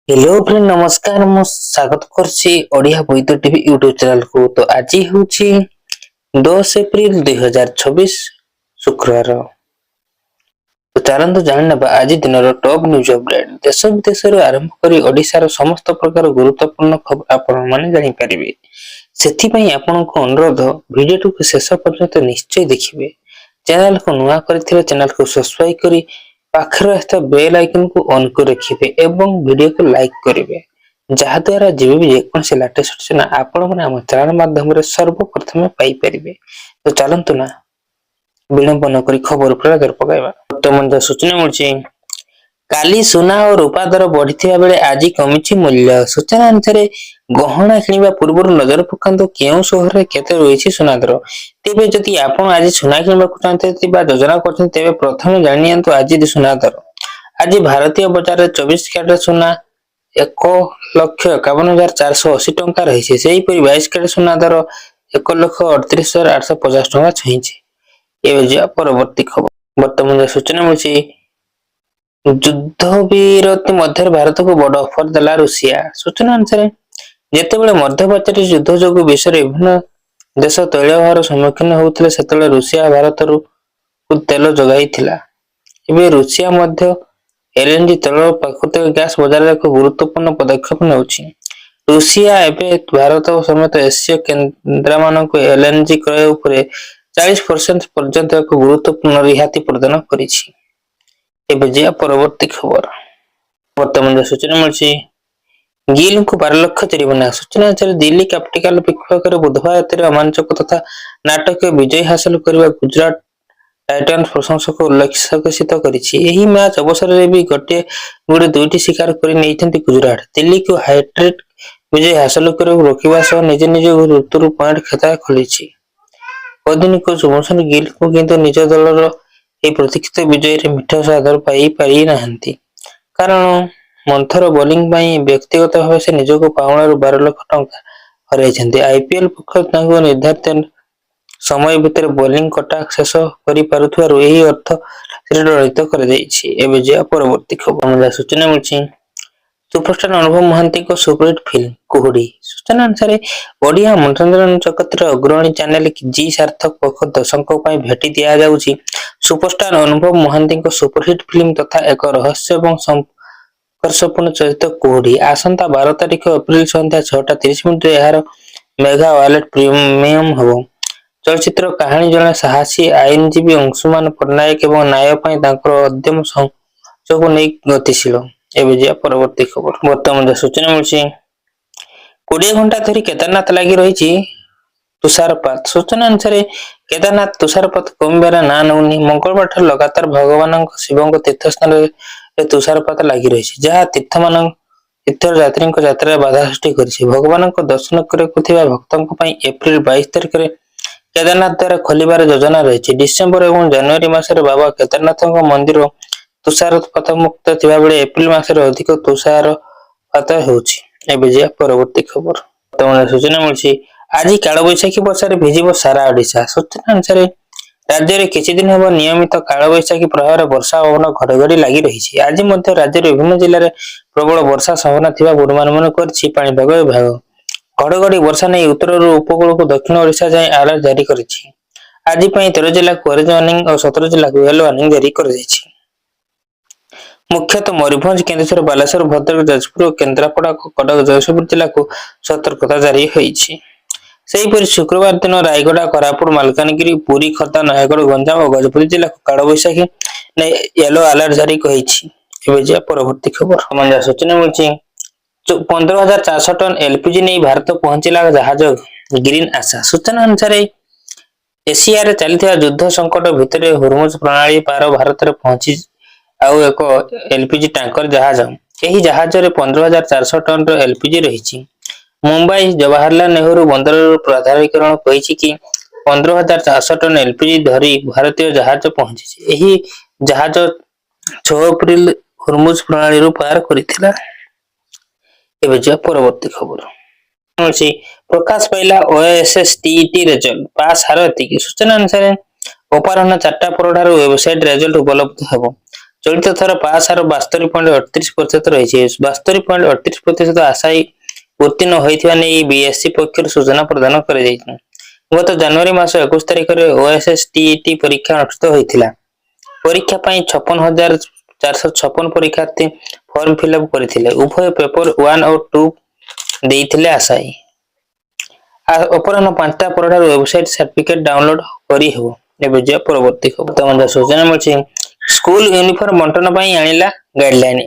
Hello friend नमस्कार मु स्वागत करछि ओडिया बोईतो टीवी यूट्यूब चैनल को। तो आज होछि 10 एप्रिल 2026 शुक्रवार। तो चलନ୍ତୁ ଜାଣିନେବା ଆଜି ଦିନର ଟପ୍ ନ୍ୟୁଜ୍ ଅପଡେଟ୍। ଦେଶ ବିଦେଶରୁ ଆରମ୍ଭ କରି ଓଡ଼ିଶାର ସମସ୍ତ ପ୍ରକାର ଗୁରୁତ୍ୱପୂର୍ଣ୍ଣ ଖବର ଆପଣମାନେ ଜାଣିପାରିବେ। ସେଥିପାଇଁ ଆପଣଙ୍କୁ ଅନୁରୋଧ ଭିଡିଓଟିକୁ ଶେଷ ପର୍ଯ୍ୟନ୍ତ ନିଶ୍ଚୟ ଦେଖିବେ। ଚ୍ୟାନେଲକୁ ନୂଆ କରିଥିବା ଚ୍ୟାନେଲକୁ ସବସ୍କ୍ରାଇବ କରି ପାଖରେ ଆସିଥିବା ବେଲ୍ ଆଇକନକୁ ଅନ୍ କରି ରଖିବେ ଏବଂ ଭିଡିଓକୁ ଲାଇକ୍ କରିବେ, ଯାହାଦ୍ୱାରା ଯେବେ ବି ଯେକୌଣସି ଲାଟେଷ୍ଟ ସୂଚନା ଆପଣମାନେ ଆମ ଚ୍ୟାନେଲ ମାଧ୍ୟମରେ ସର୍ବପ୍ରଥମେ ପାଇପାରିବେ। ତ ଚାଲନ୍ତୁ ନା ବିଳମ୍ବ ନକରି ଖବର ଉପରେ ନଜର ପକାଇବା। ବର୍ତ୍ତମାନ ଯାହା ସୂଚନା ମିଳୁଛି, କାଲି ସୁନା ଓ ରୂପା ଦର ବଢିଥିବା ବେଳେ ଆଜି କମିଛି ମୂଲ୍ୟ। ସୂଚନା ଅନୁସାରେ ଗହଣା କିଣିବା ପୂର୍ବରୁ ନଜର ପକାନ୍ତୁ କେଉଁ ସହରରେ କେତେ ରହିଛି ସୁନା ଦର। ତେବେ ଯଦି ଆପଣ ଆଜି ସୁନା କିଣିବାକୁ ଚାହୁଁଛନ୍ତି ବା ଯୋଜନା କରୁଛନ୍ତି, ତେବେ ପ୍ରଥମେ ଜାଣିନିଅନ୍ତୁ ଆଜି ସୁନା ଦର। ଆଜି ଭାରତୀୟ ବଜାରରେ 24 କ୍ୟାରେଟ ସୁନା 1,51,480 ଟଙ୍କା ରହିଛି। ସେହିପରି 22 କ୍ୟାରେଟ ସୁନା ଦର 1,38,850 ଟଙ୍କା ଛୁଇଁଛି। ଏବେ ଯିବା ପରବର୍ତ୍ତୀ ଖବର। ବର୍ତ୍ତମାନ ସୂଚନା ମିଳୁଛି, ଯୁଦ୍ଧ ବିରତି ମଧ୍ୟରେ ଭାରତକୁ ବଡ ଅଫର ଦେଲା ରୁଷିଆ। ସୂଚନା ଅନୁସାରେ ଯେତେବେଳେ ମଧ୍ୟପ୍ରାଚ୍ୟରେ ଯୁଦ୍ଧ ଯୋଗୁଁ ବିଶ୍ୱର ବିଭିନ୍ନ ଦେଶ ତୈଳ ଅଭାବର ସମ୍ମୁଖୀନ ହେଉଥିଲେ, ସେତେବେଳେ ରୁଷିଆ ଭାରତରୁ ତେଲ ଯୋଗାଇଥିଲା। ଏବେ ରୁଷିଆ ମଧ୍ୟ ଏଲଏନଜି ତେଳ ପ୍ରାକୃତିକ ଗ୍ୟାସ ବଜାରରେ ଏକ ଗୁରୁତ୍ୱପୂର୍ଣ୍ଣ ପଦକ୍ଷେପ ନେଉଛି। ରୁଷିଆ ଏବେ ଭାରତ ସମେତ ଏସୀୟ କେନ୍ଦ୍ରମାନଙ୍କୁ ଏଲଏନଜି କ୍ରୟ ଉପରେ 40% ପର୍ଯ୍ୟନ୍ତ ଏକ ଗୁରୁତ୍ୱପୂର୍ଣ୍ଣ ରିହାତି ପ୍ରଦାନ କରିଛି। ଏବେ ଯିବା ପରବର୍ତ୍ତୀ ଖବର। ବର୍ତ୍ତମାନ ସୂଚନା ମିଳୁଛି, ଗିଲଙ୍କୁ 12 ଲକ୍ଷ ଜରିମାନା। ସୂଚନା ଅନୁସାରେ ଦିଲ୍ଲୀ କ୍ୟାପିଟାଲ ବିପକ୍ଷରେ ବୁଧବାର ରାତିରେ ରୋମାଞ୍ଚକ ତଥା ନାଟକୀୟ ବିଜୟ ହାସଲ କରିବା ଗୁଜରାଟ ଟାଇଟାନ୍ସ ପ୍ରଶଂସକ ଉଲ୍ଲସିତ କରିଛି। ଏହି ମ୍ୟାଚ୍ ଅବସରରେ ବି ଦୁଇଟି ଶିକାର କରି ନେଇଛନ୍ତି ଗୁଜରାଟ। ଦିଲ୍ଲୀକୁ ହାଇଟ୍ରିକ ବିଜୟ ହାସଲ କରିବାକୁ ରୋକିବା ସହ ନିଜ ଋତୁରୁ ପଏଣ୍ଟ ଖାତା ଖୋଲିଛି। ଅଧିନାୟକ ଶୁଭମନ ଗିଲ୍ କିନ୍ତୁ ନିଜ ଦଳର ଏହି ପ୍ରତୀକ୍ଷିତ ବିଜୟରେ ମିଠା ସ୍ୱାଦ ପାଇ ନାହାନ୍ତି, କାରଣ ମନ୍ଥର ବୋଲିଂ ପାଇଁ ବ୍ୟକ୍ତିଗତ ଭାବେ ସେ ନିଜକୁ ପାଉଣାରୁ 12 ଲକ୍ଷ ଟଙ୍କା ହରାଇଛନ୍ତି। ଆଇପିଏଲ ପକ୍ଷରୁ ତାଙ୍କୁ ନିର୍ଦ୍ଧାରିତ ସମୟ ଭିତରେ ବୋଲିଂ କଟା ଶେଷ କରିପାରୁଥିବାରୁ ଏହି ଅର୍ଥ ରାଶିରେ ରହିତ କରାଯାଇଛି। ଏବେ ଯିବା ପରବର୍ତ୍ତୀ ଖବର। ସୂଚନା ମିଳୁଛି, ସୁପରଷ୍ଟାର ଅନୁଭବ ମହାନ୍ତିଙ୍କ ସୁପରହିଟ୍ ଫିଲ୍ମ କୁହୁଡି। ସୂଚନା ଅନୁସାରେ ଓଡିଆ ମନୋରଞ୍ଜନ ଜଗତର ଅଗ୍ରଣୀ ଚ୍ୟାନେଲ ଜି ସାର୍ଥକ ପକ୍ଷରୁ ଦର୍ଶକଙ୍କ ପାଇଁ ଭେଟି ଦିଆଯାଉଛି ସୁପରଷ୍ଟାର ଅନୁଭବ ମହାନ୍ତିଙ୍କ ସୁପରହିଟ୍ ଫିଲ୍ମ ତଥା ଏକ ରହସ୍ୟ ଏବଂ ସଂଘର୍ଷପୂର୍ଣ୍ଣ ଚରିତ୍ର କୁହୁଡି। ଆସନ୍ତା 12 ତାରିଖ ଏପ୍ରିଲ ସନ୍ଧ୍ୟା 6:30ରେ ଏହାର ମେଗା ୱାଲେଟ୍ ପ୍ରିମିୟମ ହେବ। ଚଳଚ୍ଚିତ୍ର କାହାଣୀ ଜଣେ ସାହସୀ ଆଇନଜୀବୀ ଅଂଶୁମାନ ପଟ୍ଟନାୟକ ଏବଂ ନ୍ୟାୟ ପାଇଁ ତାଙ୍କର ଅଦମ୍ୟ ସଂଘର୍ଷକୁ ନେଇ ଗତିଶୀଳ। ଏବେ ଯିବା ପରବର୍ତ୍ତୀ ଖବର। ବର୍ତ୍ତମାନ ସୂଚନା ମିଳୁଛି, 20 ଘଣ୍ଟା ଧରି କେଦାରନାଥ ଲାଗି ରହିଛି ତୁଷାରପାତ। ସୂଚନା ଅନୁସାରେ କେଦାରନାଥ ତୁଷାରପାତ କମିବାର ନାଁ ନେଉନି। ମଙ୍ଗଳବାର ଠାରୁ ଲଗାତାର ଭଗବାନଙ୍କ ଶିବଙ୍କ ତୀର୍ଥସ୍ଥାନରେ ତୁଷାରପାତ ଲାଗି ରହିଛି, ଯାହା ତୀର୍ଥଯାତ୍ରୀଙ୍କ ଯାତ୍ରାରେ ବାଧା ସୃଷ୍ଟି କରିଛି। ଭଗବାନଙ୍କ ଦର୍ଶନ କରିବାକୁ ଥିବା ଭକ୍ତଙ୍କ ପାଇଁ ଏପ୍ରିଲ 22 ତାରିଖରେ କେଦାରନାଥ ଦ୍ୱାର ଖୋଲିବାର ଯୋଜନା ରହିଛି। ଡିସେମ୍ବର ଏବଂ ଜାନୁଆରୀ ମାସରେ ବାବା କେଦାରନାଥଙ୍କ ମନ୍ଦିର ତୁଷାରପାତ ମୁକ୍ତ ଥିବାବେଳେ ଏପ୍ରିଲ ମାସରେ ଅଧିକ ତୁଷାରପାତ ହେଉଛି। ଏବେ ଯିବା ପରବର୍ତ୍ତୀ ଖବର। ବର୍ତ୍ତମାନ ସୂଚନା ମିଳୁଛି, ଆଜି କାଳବୈଶାଖୀ ବର୍ଷାରେ ଭିଜିବ ସାରା ଓଡିଶା। ସୂଚନା ଅନୁସାରେ ରାଜ୍ୟରେ କିଛି ଦିନ ହେବ ନିୟମିତ କାଳବୈଶାଖୀ ପ୍ରଭାବରେ ବର୍ଷା ପବନ ଘଡଘଡି ଲାଗି ରହିଛି। ଆଜି ମଧ୍ୟ ରାଜ୍ୟର ବିଭିନ୍ନ ଜିଲ୍ଲାରେ ପ୍ରବଳ ବର୍ଷା ସମ୍ଭାବନା ଥିବା ପୂର୍ବାନୁମାନ କରିଛି ପାଣିପାଗ ବିଭାଗ। ଘଡଘଡି ବର୍ଷା ନେଇ ଉତ୍ତରରୁ ଉପକୂଳକୁ ଦକ୍ଷିଣ ଓଡିଶା ଯାଏଁ ଆଲର୍ଟ ଜାରି କରିଛି। ଆଜି ପାଇଁ 13 ଜିଲ୍ଲାକୁ ଅରେଞ୍ଜ ୱାର୍ଣ୍ଣିଂ ଓ 17 ଜିଲ୍ଲାକୁ ୟେଲୋ ୱାର୍ଣ୍ଣିଂ ଜାରି କରାଯାଇଛି। ମୁଖ୍ୟତଃ ମୟୂରଭଞ୍ଜ, କେନ୍ଦୁଝର, ବାଲେଶ୍ୱର, ଭଦ୍ରକ, ଯାଜପୁର, କେନ୍ଦ୍ରାପଡା, କଟକ, ଜଗତସିଂହପୁର ଜିଲ୍ଲାକୁ ସତର୍କତା ଜାରି ହୋଇଛି। ସେହିପରି ଶୁକ୍ରବାର ଦିନ ରାୟଗଡା, କୋରାପୁଟ, ମାଲକାନଗିରି, ପୁରୀ, ଖୋର୍ଦ୍ଧା, ନୟାଗଡ଼, ଗଞ୍ଜାମ ଓ ଗଜପତି ଜିଲ୍ଲାକୁ କାଳବୈଶାଖୀ ନେଇ ୟେଲୋ ଆଲର୍ଟ ଜାରି ହୋଇଛି। ଏବେ ଯିବା ପରବର୍ତ୍ତୀ ଖବର। ସୂଚନା ମିଳୁଛି, 15,400 ଟନ୍ ଏଲପିଜି ନେଇ ଭାରତ ପହଞ୍ଚିଲା ଜାହାଜ ଗ୍ରୀନ ଆଶା। ସୂଚନା ଅନୁସାରେ ଏସିଆରେ ଚାଲିଥିବା ଯୁଦ୍ଧ ସଙ୍କଟ ଭିତରେ ହରମୁଜ ପ୍ରଣାଳୀ ପାର ଭାରତରେ ପହଞ୍ଚି ଆଉ ଏକ ଏଲପିଜି ଟ୍ୟାଙ୍କର ଜାହାଜ। ଏହି ଜାହାଜରେ 15,400 ଟନ୍ର ଏଲପିଜି ରହିଛି। ମୁମ୍ବାଇ ଜବାହରଲାଲ ନେହେରୁ ବନ୍ଦରର ପ୍ରାଧିକରଣ କହିଛି କି 15,400 ଟନ୍ ଏଲପିଜି ଧରି ଭାରତୀୟ ଜାହାଜ ପହଞ୍ଚିଛି। ଏହି ଜାହାଜ 6 ଏପ୍ରିଲ ହରମୁଜ ପ୍ରଣାଳୀରୁ ପାର କରିଥିଲା। ଏବେ ଯିବା ପରବର୍ତ୍ତୀ ଖବର। ପ୍ରକାଶ ପାଇଲା ଓଏଏସଏସ ଟିଇଟି ରେଜଲ୍ଟ, ପାସ୍ ହାର ଏତିକି। ସୂଚନା ଅନୁସାରେ ଅପରାହ୍ନ 4ଟା ପରଠାରୁ ୱେବସାଇଟ ରେଜଲ୍ଟ ଉପଲବ୍ଧ ହେବ। चलित थर पास हार 72.38% रही। 72.38% आशायी उत्तीर्ण होता बीएससी पक्ष सूचना प्रदान कर गत जनवरी मास 21 तारिख में ओएसएसटीईटी परीक्षा अनुष्ठित होता। परीक्षा पाई 56,456 परीक्षार्थी फॉर्म फिलअप करते। उभय पेपर 1 और 2 देते आशायी। अपराह 5टा पर वेबसाइट सर्टिफिकेट डाउनलोड करी हो। परवर्ती खबर सूचना मिली स्कूल यूनिफॉर्म बंटन पर आनिला गाइडलाइन।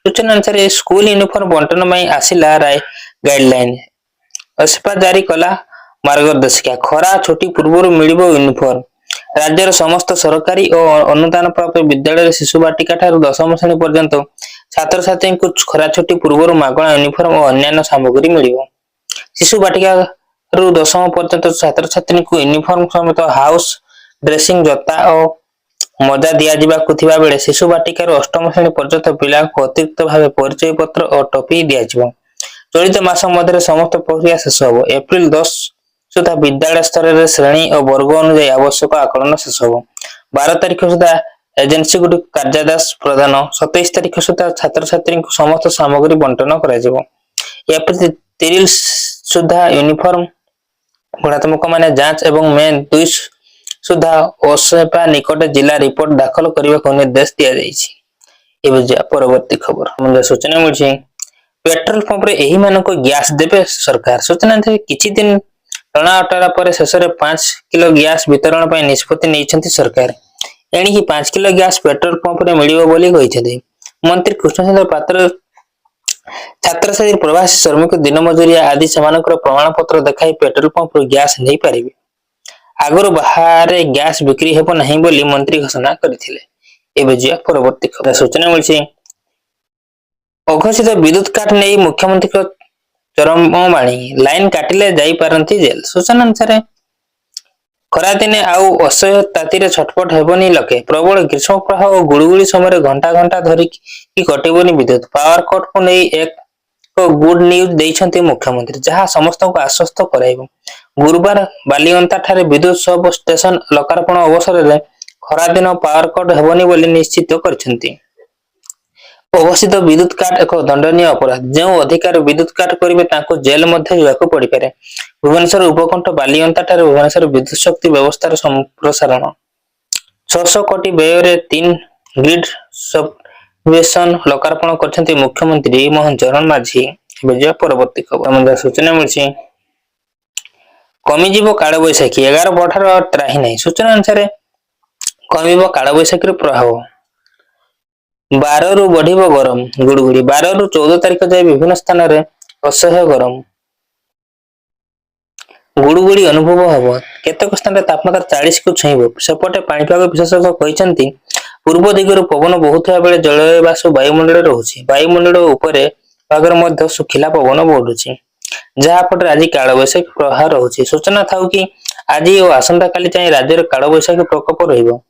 सूचना अनुसार स्कूल यूनिफॉर्म बंटन पर आसिला गाइडलाइन। अस्पा जारी कला मार्गदर्शिका। खरा छुट्टी पूर्व मिलिबो यूनिफॉर्म। राज्यर समस्त सरकारी और अनुदान प्राप्त विद्यालय शिशु बाटिका ठारू 10म श्रेणी पर्यंत छात्र छात्री को खरा छुट्टी पूर्व मागणा यूनिफॉर्म और अन्य सामग्री मिलिबो। शिशु बाटिका रु 10म पर्यंत छात्र छात्री को यूनिफॉर्म समेत हाउस ड्रेसिंग जता और मजा दिया बेले शिशु बाटिका 8म श्रेणी पर्यंत पिला को अतिरिक्त भाव परिचय पत्र और टोपी दिया। चलित मास मध्य समस्त प्रक्रिया शेष हो। एप्रिल 10 सुधा विद्यालय स्तर में श्रेणी और वर्ग अनुसार आवश्यक आकलन शेष हो। 12 तारिख सुधा एजेंसी गुड़िक कार्यादेश प्रदान। 27 तारिख सुधा छात्र छात्री को समस्त सामग्री बंटन कर। एप्रिल 30 सुधा यूनिफॉर्म गुणात्मक मान जांच एवं मे 2 सुधा ओसेपा निकट जिला रिपोर्ट दाखल करने को निर्देश दिया। परवर्ती खबर सूचना मिली पेट्रोल पंप रे एही मानको गैस देबे सरकार। सूचना किछि दिन टणा अटारा पर शेष में 5 किलो गैस वितरण पर निष्पत्ति नहीं सरकार। एणिकी 5 किलो गैस पेट्रोल पंप रे मिलिबो बोली कहिसेंती मंत्री कृष्णचंद्र पात्र। छात्रछात्री प्रवासी श्रमिक दिन मजूरिया आदि सेमानकर प्रमाण पत्र देखाई पेट्रोल पंप रो गैस नहीं पारिबे। आगुर बाहर गैस बिक्री हेबो नहीं बोली मंत्री घोषणा करथिले। एबे जिया परवर्ती खबर सूचना मिलछि अघोषित विद्युत काट नहीं मुख्यमंत्री चरम बाणी। लाइन काटिले जाई पारंती जेल। सूचना अनुसार खरा दिने आउ असह्य ताती छटपट हेबनी लके। प्रबल ग्रीष्म प्रवाह और गुड़गुड़ी समय घंटा घंटा धरिकी कटिबनी विद्युत। पावर कट को नहीं एक गुड न्यूज देइछंती मुख्यमंत्री जहां समस्त को आश्वस्त कराइबो। गुरुवार बालियंता ठारे विद्युत सब स्टेशन लोकार्पण अवसर में खरा दिन पावर कट हेबनी बोली निश्चित करछंती। अघोषित विद्युत काट एक दंडनीय अपराध। जो अधिकारी विद्युत काट करेंगे तांको जेल मध्य जावाक पड़ी पारे। भुवनेश्वर उपकंठ बालियंता ठारे भुवनेश्वर विद्युत शक्ति व्यवस्थार संप्रसारण 600 कोटी व्यय 3 ग्रिड सबस्टेशन लोकार्पण करछंती मुख्यमंत्री मोहन चरण माझी। परवर्ती खबर सूचना मिली कमिजिबो काल बैशाखी। 11 पठार त्राही नहीं। सूचना अनुसार कमिबो काल बैशाखी प्रभाव। 12 रु बढ़िबो गरम गुड़गुड़ी। 12 रु 14 तारिख जाए विभिन्न स्थान में असह्य गरम गुड़गुड़ी अनुभव हम। केतक स्थान में तापमात्रा 40 को छुईब। सेपटे पाणीपाग विशेषज्ञ कहते पूर्व दिगरु पवन बहुता बेले जलवायु बाष्प वायुमंडल रहुछि। वायुमंडल उपरे भागर मध्य सुखिला पवन बढ़ुछि जहाफल आज काल बैशाखी प्रभाव रहुछि। सूचना था कि आज और आसंता काली चाहे राज्य काल बैशाखी प्रकोप रहिबो।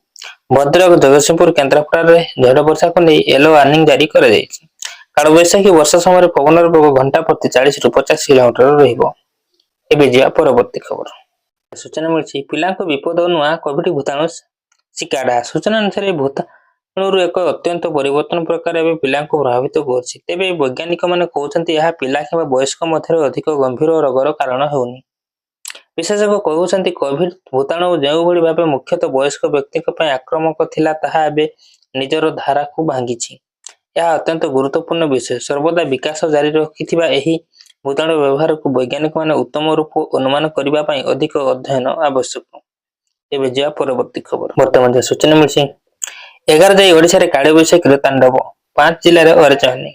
भद्रक जगतसिंहपुर केन्द्रापड़ा झड़ वर्षा को नहीं येलो वार्निंग जारी कर काल बैशाखी वर्षा समय पवन प्रभाव घंटा प्रति 40 रु 50 किलोमीटर रहिबो। एबे जिया परवर्ती खबर सूचना मिली पिला को विपद नुआ कोविड भूताणु शिकाड़ा। सूचना अनुसार भूताणु एक अत्यंत परिवर्तन प्रकार एवं पिला प्रभावित कर। तेज वैज्ञानिक मैंने कहते हैं पिला कि वयस्क मध्य अधिक गंभीर रोगर कारण होनी। विशेषज्ञ कहते कोविड भूताणु जो भली भाव मुख्यतः वयस्क व्यक्ति आक्रामक थिला ताहा एबे निजर धारा को भांगी। यह अत्यंत गुरुत्वपूर्ण विषय। सर्वदा विकास जारी रखिथिबा एही भूताणु व्यवहार को वैज्ञानिक माने उत्तम रूप अनुमान करबा पई अधिक अध्ययन आवश्यक। एबे जा परवर्ती खबर वर्तमान सूचना मिली 11 जाई ओडिशा रे काली बैशाखी तांडव 5 जिल्ला रे अरचाहनी।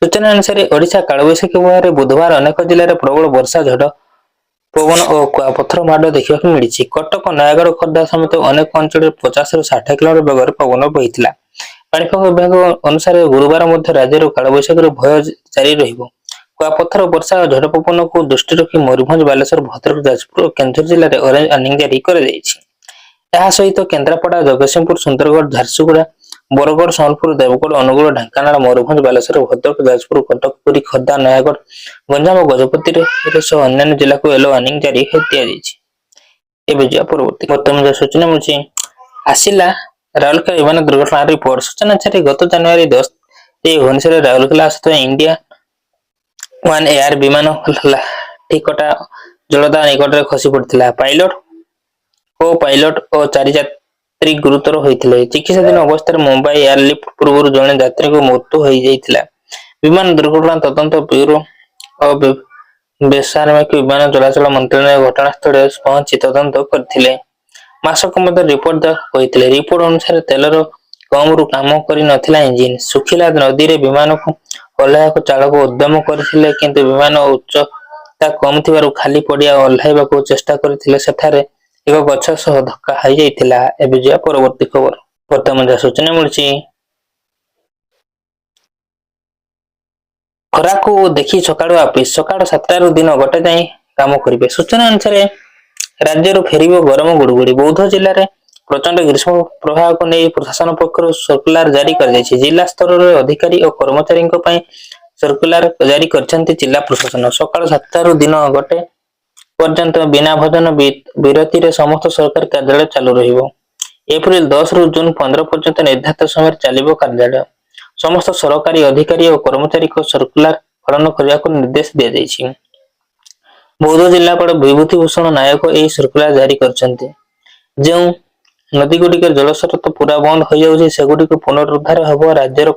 सूचना अनुसार ओडिशा काली बैशाखी प्रभाव बुधवार अनेक जिल्ला रे प्रबल वर्षा झड़ पवन और पत्थर माड़ देखा मिली। कटक नयागढ़ खोर्धा समेत अनेक अंचल 50 रु 60 किलोमीटर बेगर पवन बहिथिला। पाणीपाग विभाग अनुसार गुरुवार मध्य राज्य काल बैशाखी भय जारी रहिबो। कुआपत्थर वर्षा और झड़ पवन को दृष्टि रखी मयूरभंज बालेश्वर भद्रक जाजपुर और केन्दुझर जिले में ऑरेंज वार्निंग जारी कर सहित केन्द्रापड़ा जगतसिंहपुर सुंदरगढ़ झारसुगुड़ा बरगढ़ सम्बलपुर देवगढ़ अनुगुल ढेंकानाल मयूरभंज बालेश्वर भद्रक जाजपुर कटक पुरी खोर्धा नयागढ़ गंजाम और गजपति अन्य जिला को येलो वार्निंग जारी दिया। परवर्ती वर्तमान सूचना मिली आसिला ରାଉରକେଲା ବିମାନ ଦୁର୍ଘଟଣା ରିପୋର୍ଟ ସୂଚନା ଅନୁସାରେ ଗତ ଜାନୁଆରୀ 10 ଭୁବନେଶ୍ୱର ରାଉରକେଲା ଆସୁଥିବା ଇଣ୍ଡିଆ ୱାନ୍ ଏୟାର ବିମାନ ଠିକଟା ଜଳଦା ନିକଟରେ ଖସି ପଡିଥିଲା। ପାଇଲଟ ଓ 4 ଯାତ୍ରୀ ଗୁରୁତର ହୋଇଥିଲେ। ଚିକିତ୍ସାଧୀନ ଅବସ୍ଥାରେ ମୁମ୍ବାଇ ଏୟାରଲିଫ୍ଟ ପୂର୍ବରୁ ଜଣେ ଯାତ୍ରୀଙ୍କ ମୃତ୍ୟୁ ହୋଇଯାଇଥିଲା। ବିମାନ ଦୁର୍ଘଟଣା ତଦନ୍ତ ବ୍ୟୁରୋ ଓ ବେସାମରିକ ବିମାନ ଚଳାଚଳ ମନ୍ତ୍ରଣାଳୟ ଘଟଣାସ୍ଥଳରେ ପହଞ୍ଚି ତଦନ୍ତ କରିଥିଲେ। ମାସକ ମଧ୍ୟରେ ରିପୋର୍ଟ ଦେବାକୁ କହିଥିଲେ। ରିପୋର୍ଟ ଅନୁସାରେ ତେଲର କମରୁ କାମ କରି ନଥିଲା ଇଞ୍ଜିନ। ଶୁଖିଲା ନଦୀରେ ବିମାନକୁ ଓହ୍ଲାଇବାକୁ ଚାଳକ ଉଦ୍ୟମ କରିଥିଲେ କିନ୍ତୁ ବିମାନ ଉଚ୍ଚତା କମ ଥିବାରୁ ଖାଲି ପଡିଆ ଓହ୍ଲାଇବାକୁ ଚେଷ୍ଟା କରିଥିଲେ ସେଠାରେ ଏକ ଗଛ ସହ ଧକ୍କା ହୋଇଯାଇଥିଲା। ଏବେ ଯିବା ପରବର୍ତ୍ତୀ ଖବର। ବର୍ତ୍ତମାନ ଯାହା ସୂଚନା ମିଳିଛି, ଖରାକୁ ଦେଖି ସକାଳୁ ଅଫିସ ସକାଳ 7ଟାରୁ ଦିନ 1ଟା ଯାଏଁ କାମ କରିବେ। ସୂଚନା ଅନୁସାରେ ରାଜ୍ୟରୁ ଫେରିବ ଗରମ ଗୁଡୁଗୁଡି। ବୌଦ୍ଧ ଜିଲ୍ଲାରେ ପ୍ରଚଣ୍ଡ ଗ୍ରୀଷ୍ମ ପ୍ରବାହକୁ ନେଇ ପ୍ରଶାସନ ପକ୍ଷରୁ ସର୍କୁଲାର ଜାରି କରାଯାଇଛି। ଜିଲ୍ଲା ସ୍ତରରେ ଅଧିକାରୀ ଓ କର୍ମଚାରୀଙ୍କ ପାଇଁ ସର୍କୁଲାର ଜାରି କରିଛନ୍ତି ଜିଲ୍ଲା ପ୍ରଶାସନ। ସକାଳ 7ଟାରୁ ଦିନ 1ଟା ପର୍ଯ୍ୟନ୍ତ ବିନା ଭୋଜନ ବିରତିରେ ସମସ୍ତ ସରକାରୀ କାର୍ଯ୍ୟାଳୟ ଚାଲୁ ରହିବ। ଏପ୍ରିଲ 10ରୁ ଜୁନ 15 ପର୍ଯ୍ୟନ୍ତ ନିର୍ଦ୍ଧାରିତ ସମୟରେ ଚାଲିବ କାର୍ଯ୍ୟାଳୟ। ସମସ୍ତ ସରକାରୀ ଅଧିକାରୀ ଓ କର୍ମଚାରୀଙ୍କ ସର୍କୁଲାର ପାଳନ କରିବାକୁ ନିର୍ଦ୍ଦେଶ ଦିଆଯାଇଛି। ବୌଦ୍ଧ ଜିଲ୍ଲାପାଳ ବିଭୂତି ଭୂଷଣ ନାୟକ ଏହି ସର୍କୁଲାର ଜାରି କରିଛନ୍ତି। ଯେଉଁ ନଦୀଗୁଡ଼ିକରେ ଜଳସ୍ରୋତ ପୁରା ବନ୍ଦ ହୋଇଯାଉଛି ସେଗୁଡ଼ିକୁ ପୁନରୁଦ୍ଧାର ହେବ। ରାଜ୍ୟର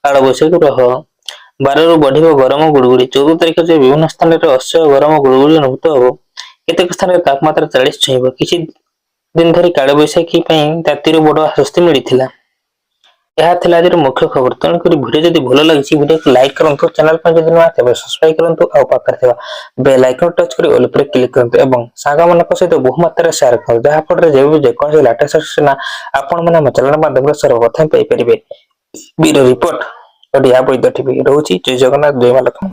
କାଳବୈଶାଖୀ ପ୍ରଭାବ 12ରୁ ବଢିବ ଗରମ ଗୁଳୁଗୁଳି। 14 ତାରିଖ ଯାଏଁ ବିଭିନ୍ନ ସ୍ଥାନରେ ଅସହ୍ୟ ଗରମ ଗୁଳୁଗୁଳି ଅନୁଭୂତ ହେବ। କେତେକ ସ୍ଥାନରେ ତାପମାତ୍ରା 40 ଛୁଇଁବ। କିଛି ଦିନ ଧରି କାଳବୈଶାଖୀ ପାଇଁ ରାତିରୁ ବଡ଼ ଆଶ୍ୱସ୍ତି ମିଳିଥିଲା। ଏହା ଥିଲା ଆଜିର ମୁଖ୍ୟ ଖବର। ତେଣୁକରି ଭିଡିଓ ଯଦି ଭଲ ଲାଗିଛି ଭିଡିଓକୁ ଲାଇକ୍ କରନ୍ତୁ। ଚ୍ୟାନେଲ ପାଇଁ ଯଦି ନୂଆ ତେବେ ସବସ୍କ୍ରାଇବ କରନ୍ତୁ ଆଉ ପାଖରେ ଥିବା ବେଲ୍ ଆଇକନ ଟଚ୍ କରି ଅଲ୍ ଉପରେ କ୍ଲିକ୍ କରନ୍ତୁ ଏବଂ ସାଙ୍ଗମାନଙ୍କ ସହିତ ବହୁ ମାତ୍ରାରେ ସେୟାର କରନ୍ତୁ ଯାହାଫଳରେ ଯେକୌଣସି ଲାଟେଷ୍ଟ ସୂଚନା ଆପଣମାନେ ଆମ ଚ୍ୟାନେଲ ମାଧ୍ୟମରେ ସର୍ବପ୍ରଥମେ ପାଇପାରିବେ। ବ୍ୟୁରୋ ରିପୋର୍ଟ ଓଡ଼ିଆ ବୈଦ ଟିଭି। ରହୁଛି। ଜୟ ଜଗନ୍ନାଥ, ଜୟ ମା ଲକ୍ଷ୍ମୀ।